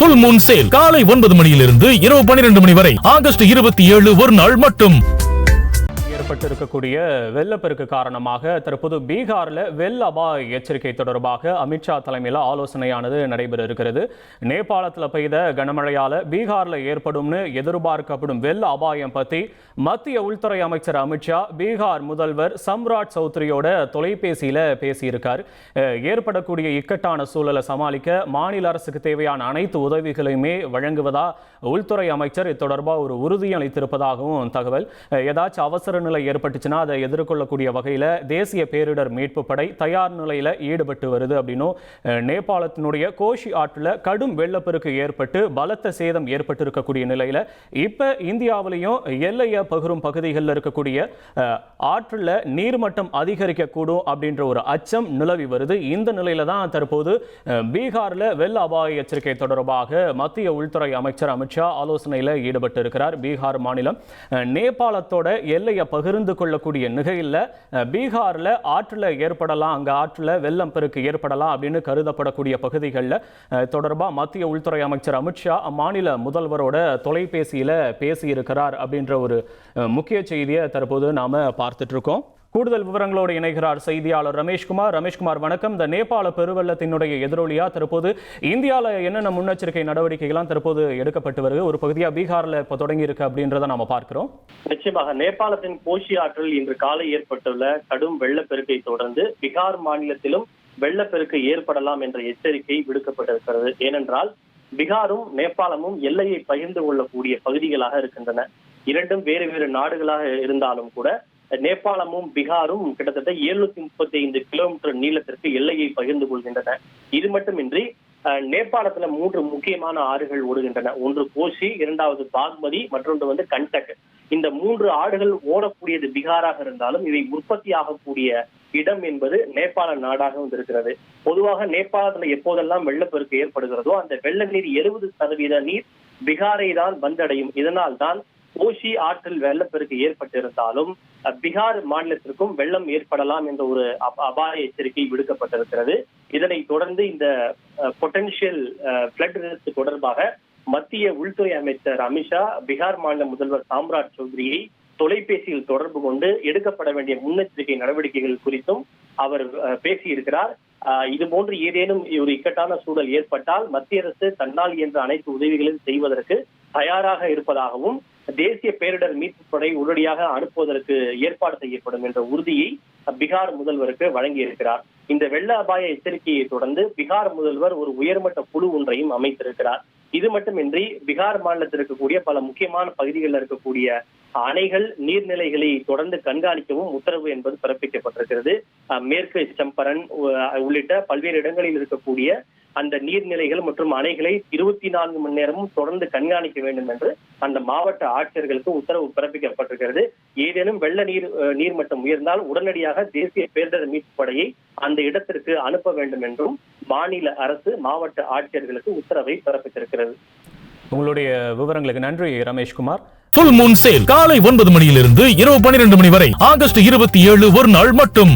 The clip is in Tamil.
ஃபுல் மூன் சேல் காலை 9 மணியிலிருந்து இரவு 12 மணி வரை ஆகஸ்ட் 27 ஒரு நாள் மட்டும். ஏற்பட்டிருக்கக்கூடிய வெள்ளப்பெருக்கு காரணமாக தற்போது பீகாரில் வெள்ள அபாய எச்சரிக்கை தொடர்பாக அமித்ஷா தலைமையில் ஆலோசனையானது நடைபெற இருக்கிறது. நேபாளத்தில் பெய்த கனமழையால் பீகாரில் ஏற்படும்னு எதிர்பார்க்கப்படும் வெள்ள அபாயம் பற்றி மத்திய உள்துறை அமைச்சர் அமித்ஷா பீகார் முதல்வர் சம்ராட் சௌத்ரியோட தொலைபேசியில் பேசியிருக்கார். ஏற்படக்கூடிய இக்கட்டான சூழலை சமாளிக்க மாநில அரசுக்கு தேவையான அனைத்து உதவிகளையுமே வழங்குவதா உள்துறை அமைச்சர் தொடர்பாக ஒரு உறுதி அளித்திருப்பதாகவும் தகவல். ஏதாச்சும் அவசர நிலை ஏற்பட்டுச்சுன்னா அதை எதிர்கொள்ளக்கூடிய வகையில் தேசிய பேரிடர் மீட்பு படை தயார் நிலையில் ஈடுபட்டு வருது அப்படின்னும், நேபாளத்தினுடைய கோஷி ஆற்றில் கடும் வெள்ளப்பெருக்கு ஏற்பட்டு பலத்த சேதம் ஏற்பட்டிருக்கக்கூடிய நிலையில் இப்போ இந்தியாவிலையும் எல்லையை பகிரும் பகுதிகளில் இருக்கக்கூடிய ஆற்றில் நீர்மட்டம் அதிகரிக்கக்கூடும் அப்படின்ற ஒரு அச்சம் நிலவி வருது. இந்த நிலையில தான் தற்போது பீகாரில் வெள்ள அபாய எச்சரிக்கை தொடர்பாக மத்திய உள்துறை அமைச்சர் அமித்ஷா ஆலோசனையில் ஈடுபட்டு இருக்கிறார். பீகார் மாநிலம் நேபாளத்தோட எல்லையை பகிர்ந்து கொள்ளக்கூடிய நிகழ்வில் பீகாரில் ஆற்றில் ஏற்படலாம், அங்கே ஆற்றில் வெள்ளம் பெருக்கு ஏற்படலாம் அப்படின்னு கருதப்படக்கூடிய பகுதிகளில் தொடர்பாக மத்திய உள்துறை அமைச்சர் அமித்ஷா அம்மாநில முதல்வரோட தொலைபேசியில் பேசியிருக்கிறார் அப்படின்ற ஒரு முக்கிய செய்தியை தற்போது நாம பார்த்துட்டு இருக்கோம். கூடுதல் விவரங்களோடு இணைகிறார் செய்தியாளர் ரமேஷ்குமார். ரமேஷ்குமார் வணக்கம். இந்த நேபாள பெருவெள்ளத்தினுடைய எதிரொலியா தற்போது இந்தியாவில் என்னென்ன முன்னெச்சரிக்கை நடவடிக்கைகள்லாம் தற்போது எடுக்கப்பட்டு வருது, ஒரு பகுதியா பீகார்ல இப்போ தொடங்கி இருக்கு அப்படின்றத நாம பார்க்கிறோம். நிச்சயமாக நேபாளத்தின் கோஷி ஆற்றில் இன்று காலை ஏற்பட்டுள்ள கடும் வெள்ளப்பெருக்கை தொடர்ந்து பீகார் மாநிலத்திலும் வெள்ளப்பெருக்கு ஏற்படலாம் என்ற எச்சரிக்கை விடுக்கப்பட்டிருக்கிறது. ஏனென்றால் பீகாரும் நேபாளமும் எல்லையை பகிர்ந்து கொள்ளக்கூடிய பகுதிகளாக இருக்கின்றன. இரண்டும் வேறு வேறு நாடுகளாக இருந்தாலும் கூட நேபாளமும் பீகாரும் கிட்டத்தட்ட 735 கிலோமீட்டர் நீளத்திற்கு எல்லையை பகிர்ந்து கொள்கின்றன. இது மட்டுமின்றி நேபாளத்துல 3 முக்கியமான ஆறுகள் ஓடுகின்றன. ஒன்று கோஷி, இரண்டாவது பாக்மதி, மற்றொன்று கண்டக். இந்த 3 ஆறுகள் ஓடக்கூடியது பீகாராக இருந்தாலும் இவை உற்பத்தி ஆகக்கூடிய இடம் என்பது நேபாள நாடாக இருக்கிறது. பொதுவாக நேபாளத்துல எப்போதெல்லாம் வெள்ளப்பெருக்கு ஏற்படுகிறதோ அந்த வெள்ள நீர் 70% நீர் பீகாரை தான் வந்தடையும். இதனால் தான் கோஷி ஆற்றில் வெள்ளப்பெருக்கு ஏற்பட்டிருந்தாலும் பீகார் மாநிலத்திற்கும் வெள்ளம் ஏற்படலாம் என்ற ஒரு அபாய எச்சரிக்கை விடுக்கப்பட்டிருக்கிறது. இதனை தொடர்ந்து இந்த பொட்டன்ஷியல் பிளட் ரிஸ்க் தொடர்பாக மத்திய உள்துறை அமைச்சர் அமித்ஷா பீகார் மாநில முதல்வர் சாம்ராட் சௌத்ரியை தொலைபேசியில் தொடர்பு கொண்டு எடுக்கப்பட வேண்டிய முன்னெச்சரிக்கை நடவடிக்கைகள் குறித்தும் அவர் பேசியிருக்கிறார். இது போன்று ஏதேனும் ஒரு இக்கட்டான சூழல் ஏற்பட்டால் மத்திய அரசு தன்னால் இயன்ற அனைத்து உதவிகளையும் செய்வதற்கு தயாராக இருப்பதாகவும் தேசிய பேரிடர் மீட்பு படை உடனடியாக அனுப்புவதற்கு ஏற்பாடு செய்யப்படும் என்ற உறுதியை பீகார் முதல்வருக்கு வழங்கியிருக்கிறார். இந்த வெள்ள அபாய எச்சரிக்கையை தொடர்ந்து பீகார் முதல்வர் ஒரு உயர்மட்ட குழு ஒன்றையும் அமைத்திருக்கிறார். இது மட்டுமின்றி பீகார் மாநிலத்தில் இருக்கக்கூடிய பல முக்கியமான பகுதிகளில் இருக்கக்கூடிய அணைகள் நீர்நிலைகளை தொடர்ந்து கண்காணிக்கவும் உத்தரவு என்பது பிறப்பிக்கப்பட்டிருக்கிறது. மேற்கு சம்பரன் உள்ளிட்ட பல்வேறு இடங்களில் இருக்கக்கூடிய அந்த நீர்நிலைகள் மற்றும் அணைகளை 24 மணி நேரமும் தொடர்ந்து கண்காணிக்க வேண்டும் என்று அந்த மாவட்ட ஆட்சியர்களுக்கு உத்தரவு பிறப்பிக்கப்பட்டிருக்கிறது. ஏதேனும் வெள்ள நீர்மட்டம் உயர்ந்தால் உடனடியாக தேசிய பேரிடர் மீட்பு படையை அந்த இடத்திற்கு அனுப்ப வேண்டும் என்றும் மாநில அரசு மாவட்ட ஆட்சியர்களுக்கு உத்தரவை பிறப்பித்திருக்கிறது. உங்களுடைய விவரங்களுக்கு நன்றி ரமேஷ்குமார். ஃபுல் மூன் சேல் காலை 9 மணியிலிருந்து இரவு 12 மணி வரை ஆகஸ்ட் 27 ஒரு நாள் மட்டும்.